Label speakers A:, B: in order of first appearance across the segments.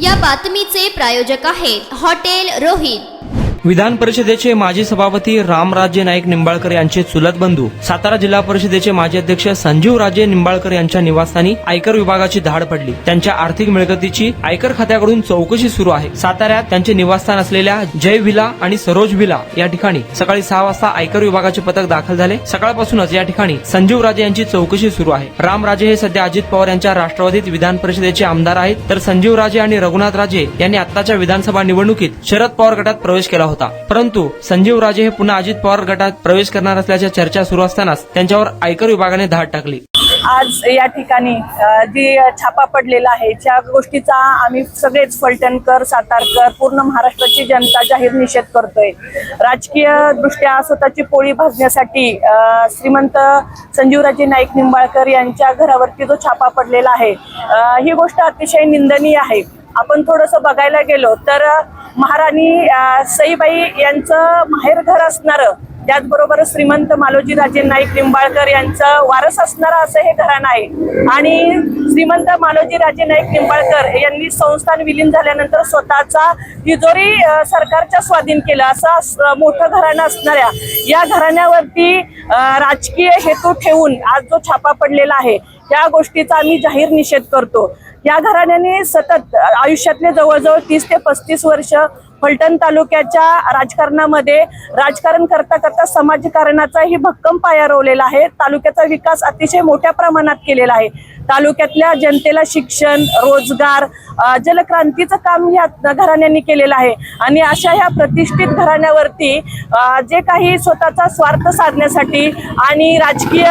A: या बातमीचे प्रायोजक आहेत हॉटेल रोहित।
B: विधान परिषदेचे माजी सभापती रामराजे नाईक निंबाळकर यांचे चुलत बंधू सातारा जिल्हा परिषदेचे माजी अध्यक्ष संजीवराजे निंबाळकर यांच्या निवासस्थानी आयकर विभागाची धाड पडली। त्यांच्या आर्थिक मिळकतीची आयकर खात्याकडून चौकशी सुरू आहे। साताऱ्यात त्यांचे निवासस्थान असलेल्या जय व्हिला आणि सरोज व्हिला या ठिकाणी सकाळी 6 वाजता आयकर विभागाचे पथक दाखल झाले। सकाळपासूनच या ठिकाणी संजीवराजे यांची चौकशी सुरू आहे। रामराजे हे सध्या अजित पवार यांच्या राष्ट्रवादीत विधान परिषदेचे आमदार आहेत, तर संजीवराजे आणि रघुनाथ राजे यांनी आताच्या विधानसभा निवडणुकीत शरद पवार गटात प्रवेश केला होता। परंतु संजीवराजे हे पुन्हा अजित पवार गटात प्रवेश करणार असल्याच्या चर्चा सुरू असतानाच त्यांच्यावर आयकर विभागाने धाड टाकली।
C: आज या ठिकाणी जी छापा पडलेला आहे त्या गोष्टीचा आम्ही सगळेच फलटणकर, सातारकर, पूर्ण महाराष्ट्राची जनता जाहीर निषेध करतोय। राजकीय दृष्ट्या स्वतःची पोळी भाजण्यासाठी श्रीमंत संजीवराजे नाईक निंबाळकर यांच्या घरावरती जो छापा पडलेला आहे ही गोष्ट अतिशय निंदनीय आहे। आपण थोडंसं बघायला गेलो तर महाराणी सईबाई यांचं माहेर घर असणारं, त्याचबरोबर श्रीमंत मालोजीराजे नाईक निंबाळकर यांचं वारस असणारं असं हे घराणं आहे। आणि श्रीमंत मालोजीराजे नाईक निंबाळकर यांनी संस्थान विलीन झाल्यानंतर स्वतःचा तिजोरी सरकारच्या स्वाधीन केलं असं मोठं घराणं असणाऱ्या या घराण्यावरती राजकीय हेतू ठेवून आज जो छापा पडलेला आहे त्या गोष्टीचा आम्ही जाहीर निषेध करतो। या घराण्याने सतत आयुष्यातले जवळजवळ 30 ते 35 वर्ष फलटण तालुक्याच्या राजकारणामध्ये राजकारण करता करता समाजकारणाचाही भक्कम पाया रोवलेला आहे। तालुक्याचा विकास अतिशय मोठ्या प्रमाणात केलेला आहे। तालुक्यातल्या जनतेला शिक्षण, रोजगार, जलक्रांतीचं काम या घराण्यांनी केलेलं आहे। आणि अशा ह्या प्रतिष्ठित घराण्यावरती जे काही स्वतःचा स्वार्थ साधण्यासाठी आणि राजकीय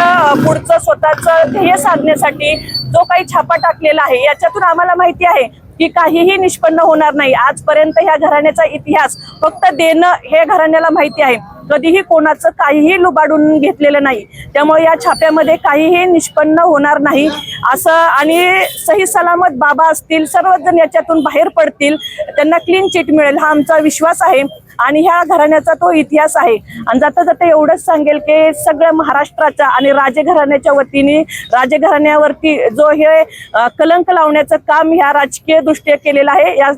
C: पुढचं स्वतःचं ध्येय साधण्यासाठी जो काही छापा टाकलेला आहे याच्यातून आम्हाला माहिती आहे की काहीही निष्पन्न होणार नाही। आजपर्यंत ह्या घराण्याचा इतिहास फक्त देणं हे घराण्याला माहिती आहे, कधीही कोणाचं काहीही लुबाडून घेतलेलं नाही। त्यामुळे या छाप्यामध्ये काहीही निष्पन्न होणार नाही असं, आणि सही सलामत बाबा असतील सर्वजण याच्यातून बाहेर पडतील, त्यांना क्लीन चिट मिळेल हा आमचा विश्वास आहे। आणि ह्या घराण्याचा तो इतिहास आहे। आणि जाता जाता एवढंच सांगेल की सगळ्या महाराष्ट्राच्या आणि राजे घराण्याच्या वतीने राजे घराण्यावरती जो हे कलंक लावण्याचं काम ह्या राजकीय दृष्ट्या केलेलं आहे, या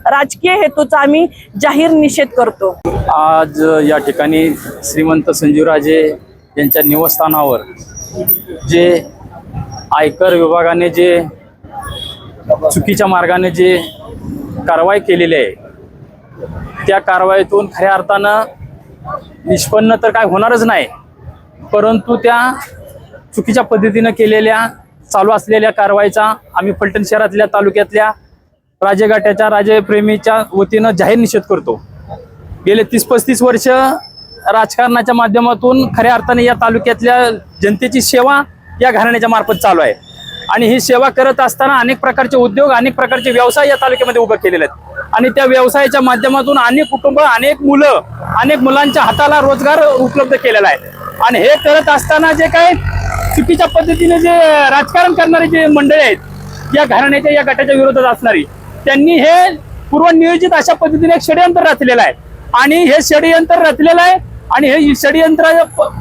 C: राजकीय हेतूचा आम्ही जाहीर निषेध करतो।
D: आज या ठिकाणी श्रीमंत संजीवराजे यांच्या निवासस्थानावर जे आयकर विभागाने जे चुकीच्या मार्गाने जे कारवाई केलेली आहे त्या कारवाईतून खऱ्या अर्थानं निष्पन्न तर काय होणारच नाही, परंतु त्या चुकीच्या पद्धतीनं केलेल्या चालू असलेल्या कारवाईचा आम्ही फलटण शहरातल्या तालुक्यातल्या राजेगाट्याच्या राजेप्रेमीच्या वतीनं जाहीर निषेध करतो। गेले 30-35 वर्ष राजकारणाच्या माध्यमातून खऱ्या अर्थाने या तालुक्यातल्या जनतेची सेवा या घराण्याच्या मार्फत चालू आहे। आणि ही सेवा करत असताना अनेक प्रकारचे उद्योग, अनेक प्रकारचे व्यवसाय या तालुक्यामध्ये उभे केलेले आहेत। आणि त्या व्यवसायाच्या माध्यमातून अनेक कुटुंब, अनेक मुलं, अनेक मुलांच्या हाताला रोजगार उपलब्ध केलेला आहे। आणि हे करत असताना जे काय चुकीच्या पद्धतीने जे राजकारण करणारे जे मंडळी आहेत या घराण्याच्या, या गटाच्या विरोधात असणारी, त्यांनी हे पूर्वनियोजित अशा पद्धतीने एक षडयंत्र रचलेलं आहे। आणि हे षडयंत्र रचलेलं आहे आणि हे षडयंत्र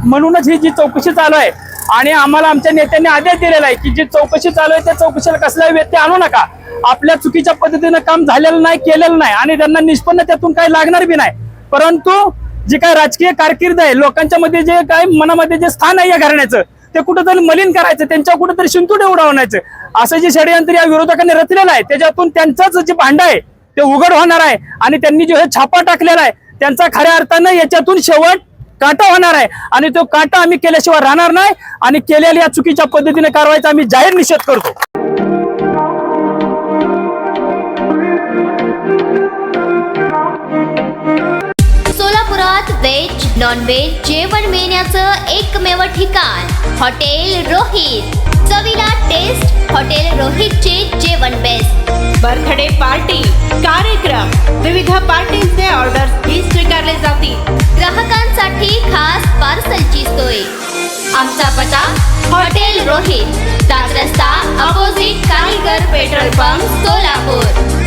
D: म्हणूनच ही जी चौकशी चालू आहे। आणि आम्हाला आमच्या नेत्यांनी आदेश दिलेला आहे की जी चौकशी चालू आहे त्या चौकशीला कसलाही व्यत्यय आणू नका। आपल्या चुकीच्या पद्धतीने काम झालेलं नाही, केलेलं नाही आणि त्यांना निष्पन्न त्यातून काही लागणार बी नाही, परंतु जे काय राजकीय कारकीर्द आहे, लोकांच्या मध्ये जे काय मनामध्ये जे स्थान आहे या घराण्याचं ते कुठेतरी मलिन करायचं, त्यांच्या कुठेतरी शिंतोडे उडवण्याचं असं जे षडयंत्र या विरोधकांनी रचलेलं आहे त्याच्यातून त्यांचंच जे भांडं आहे ते उघड होणार आहे। आणि त्यांनी जो हे छापा टाकलेला आहे त्यांचा खऱ्या अर्थानं याच्यातून शेवट काटा होणार आहे आणि तो काटा आम्ही केल्याशिवाय राहणार नाही। आणि केलेल्या या चुकीच्या पद्धतीने कारवाईचा आम्ही जाहीर निषेध करतो।
A: सोलापुरात व्हेज, नॉन व्हेज जेवण मिळण्याचं एकमेव ठिकाण हॉटेल रोहित। चवीला टेस्ट, हॉटेल रोहितचे जेवण बेस्ट।
E: बर्थडे पार्टी, कार्यक्रम, विविध पार्टींचे ऑर्डर्स ही स्वीकारले जातील।
A: ग्राहकांसाठी खास पार्सलची सोय। आमचा पत्ता हॉटेल रोहित, दादरस्ता अपोजिट कारीगर पेट्रोल पंप, सोलापूर।